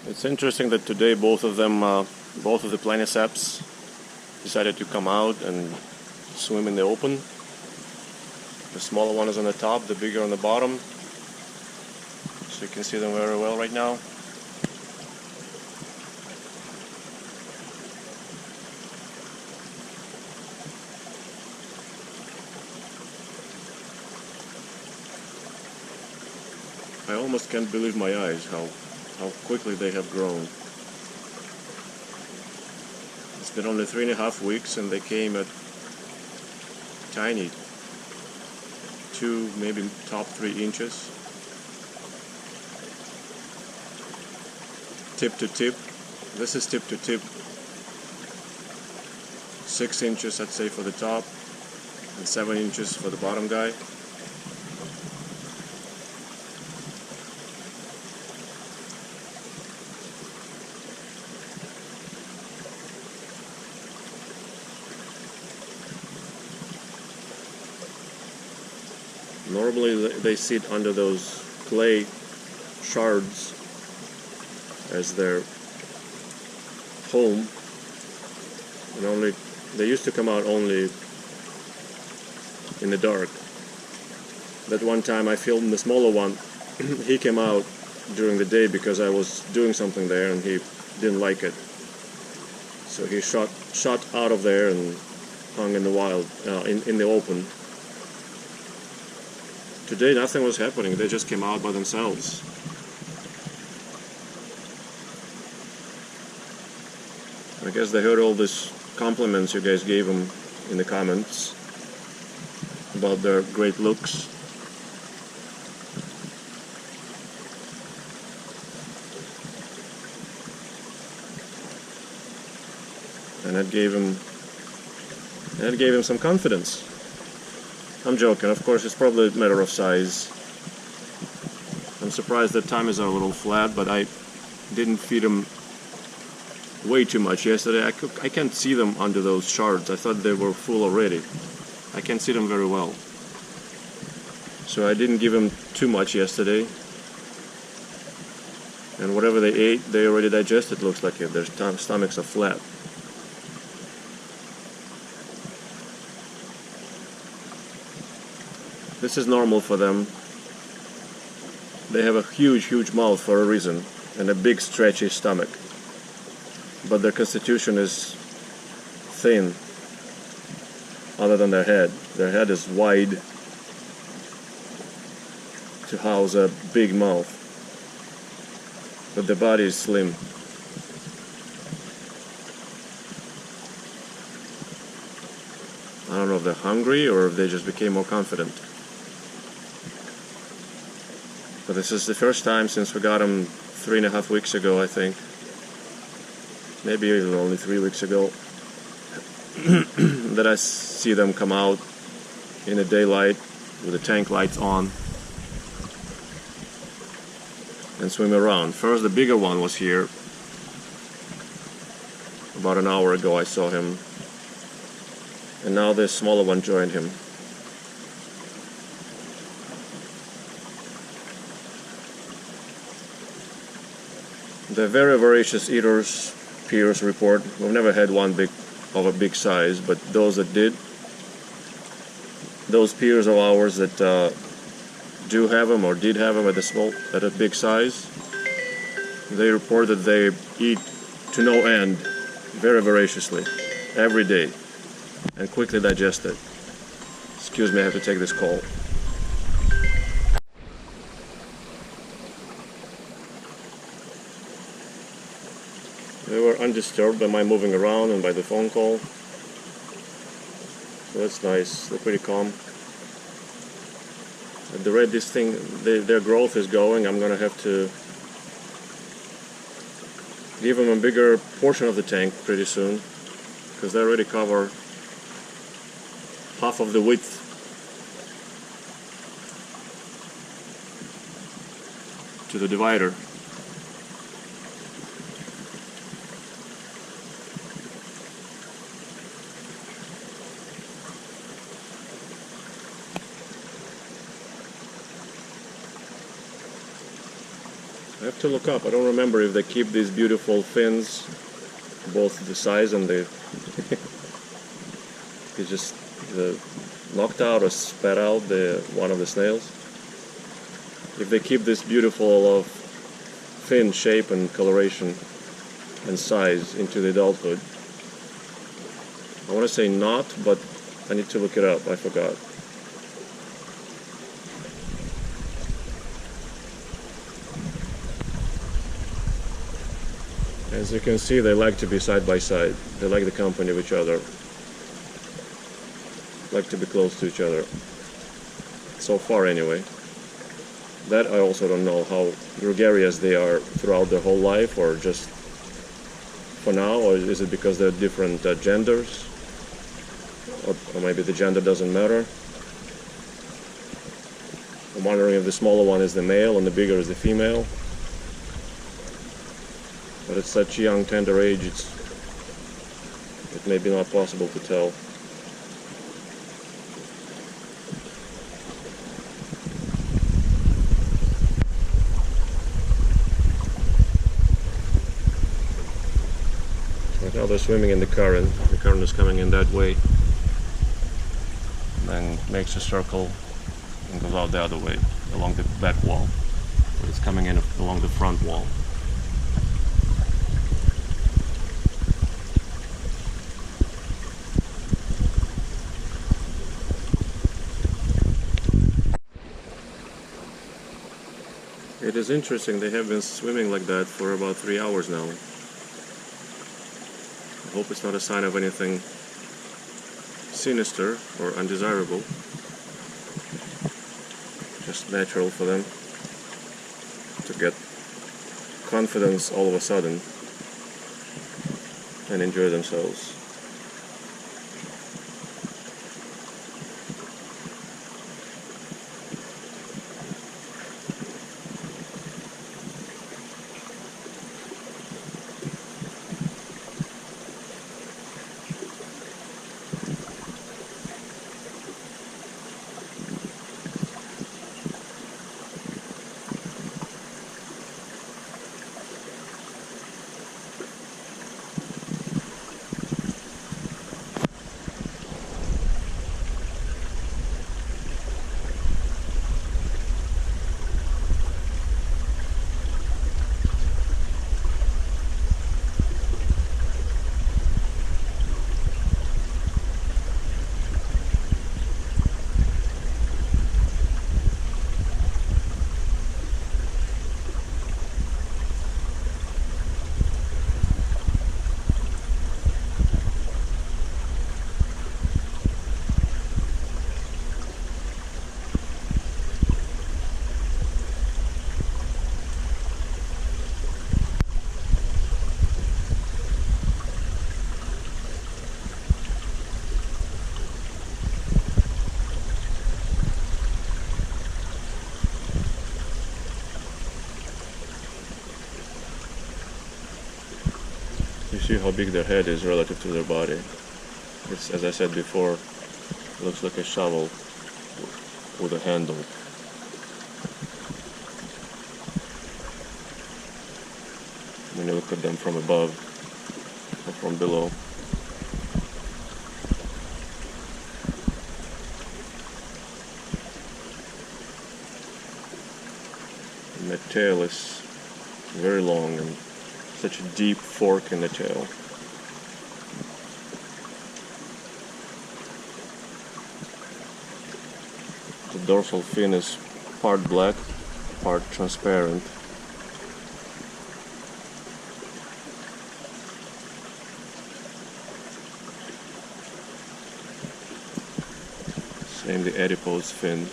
It's interesting that today both of the planiceps decided to come out and swim in the open. The smaller one is on the top, the bigger on the bottom. So you can see them very well right now. I almost can't believe my eyes how quickly they have grown. It's been only 3.5 weeks and they came at tiny, 2, maybe top 3 inches. Tip to tip. This is tip to tip. 6 inches, I'd say, for the top, and 7 inches for the bottom guy. Normally they sit under those clay shards as their home, and they used to come out only in the dark. That one time I filmed the smaller one, he came out during the day because I was doing something there and he didn't like it. So he shot out of there and hung in the wild, in the open. Today nothing was happening, they just came out by themselves. I guess they heard all these compliments you guys gave them in the comments about their great looks. And that gave him some confidence. I'm joking, of course it's probably a matter of size. I'm surprised that tummies are a little flat, but I didn't feed them way too much yesterday. I can't see them under those shards. I thought they were full already. I can't see them very well. So I didn't give them too much yesterday. And whatever they ate, they already digested, looks like it. Their stomachs are flat. This is normal for them. They have a huge mouth for a reason, and a big stretchy stomach. But their constitution is thin, other than their head. Their head is wide to house a big mouth, but the body is slim. I don't know if they're hungry or if they just became more confident. But this is the first time since we got them 3.5 weeks ago, I think. Maybe even only 3 weeks ago, that I see them come out in the daylight with the tank lights on and swim around. First the bigger one was here. About an hour ago I saw him. And now this smaller one joined him. They're very voracious eaters, peers report. We've never had one of a big size, but those that did, those peers of ours that do have them or did have them at a big size, they report that they eat to no end, very voraciously, every day, and quickly digest it. Excuse me, I have to take this call. They were undisturbed by my moving around and by the phone call. So that's nice. They're pretty calm. At the rate their growth is going, I'm going to have to give them a bigger portion of the tank pretty soon, because they already cover half of the width. To the divider. I have to look up. I don't remember if they keep these beautiful fins, both the size and the it's just knocked out or spat out one of the snails. If they keep this beautiful fin shape and coloration and size into the adulthood. I want to say not, but I need to look it up. I forgot. As you can see, they like to be side by side. They like the company of each other. Like to be close to each other. So far, anyway. That I also don't know how gregarious they are throughout their whole life, or just for now, or is it because they're different genders? Or maybe the gender doesn't matter. I'm wondering if the smaller one is the male and the bigger is the female. But at such a young, tender age, it may be not possible to tell. Right now they're swimming in the current. The current is coming in that way. Then makes a circle and goes out the other way, along the back wall. But it's coming in along the front wall. It is interesting, they have been swimming like that for about 3 hours now. I hope it's not a sign of anything sinister or undesirable. Just natural for them to get confidence all of a sudden and enjoy themselves. You see how big their head is relative to their body. It's, as I said before, looks like a shovel with a handle. When you look at them from above or from below. And the tail is very long and such a deep fork in the tail. The dorsal fin is part black, part transparent. Same the adipose fin.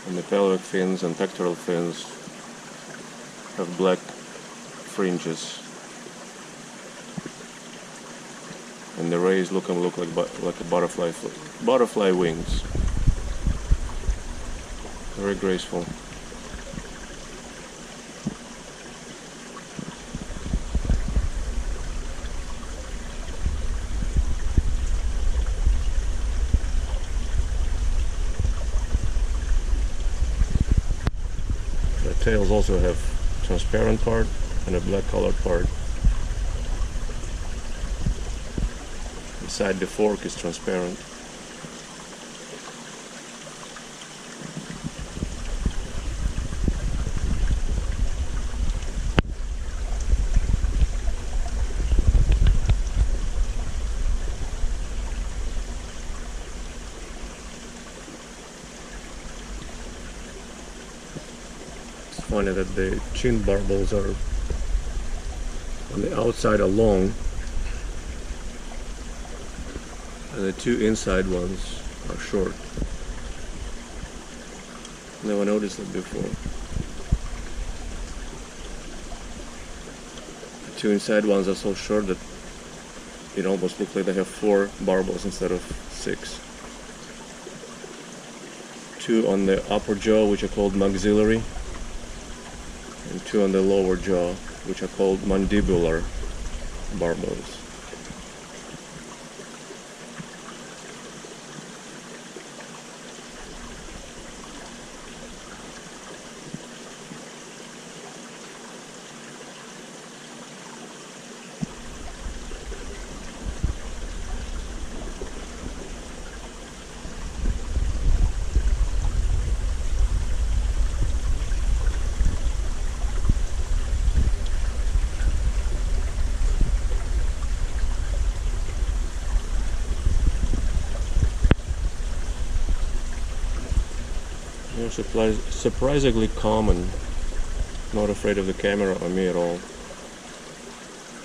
And the pelvic fins and pectoral fins have black fringes, and the rays look like a butterfly wings. Very graceful. tails also have transparent part and a black colored part. Inside the fork is transparent. Funny that the chin barbels are on the outside are long and the two inside ones are short. Never noticed that before. The two inside ones are so short that it almost looks like they have 4 barbels instead of 6. 2 on the upper jaw, which are called maxillary, and 2 on the lower jaw, which are called mandibular barbels. They're surprisingly calm and not afraid of the camera or me at all,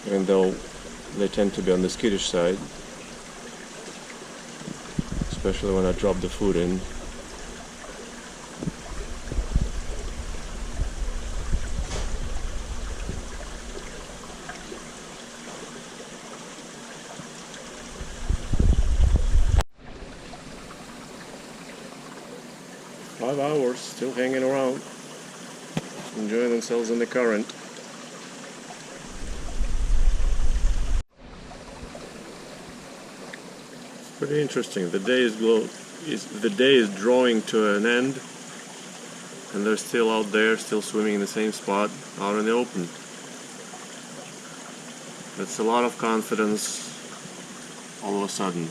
even though they tend to be on the skittish side, especially when I drop the food in. Hours still hanging around, enjoying themselves in the current. It's pretty interesting. The day is drawing to an end, and they're still out there, still swimming in the same spot, out in the open. That's a lot of confidence all of a sudden.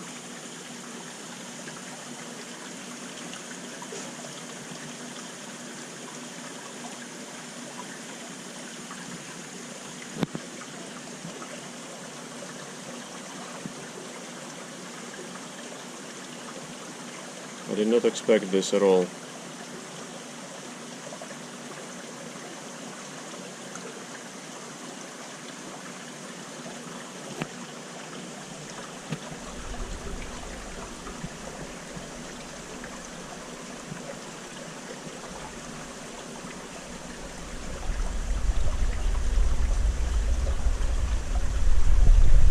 I did not expect this at all.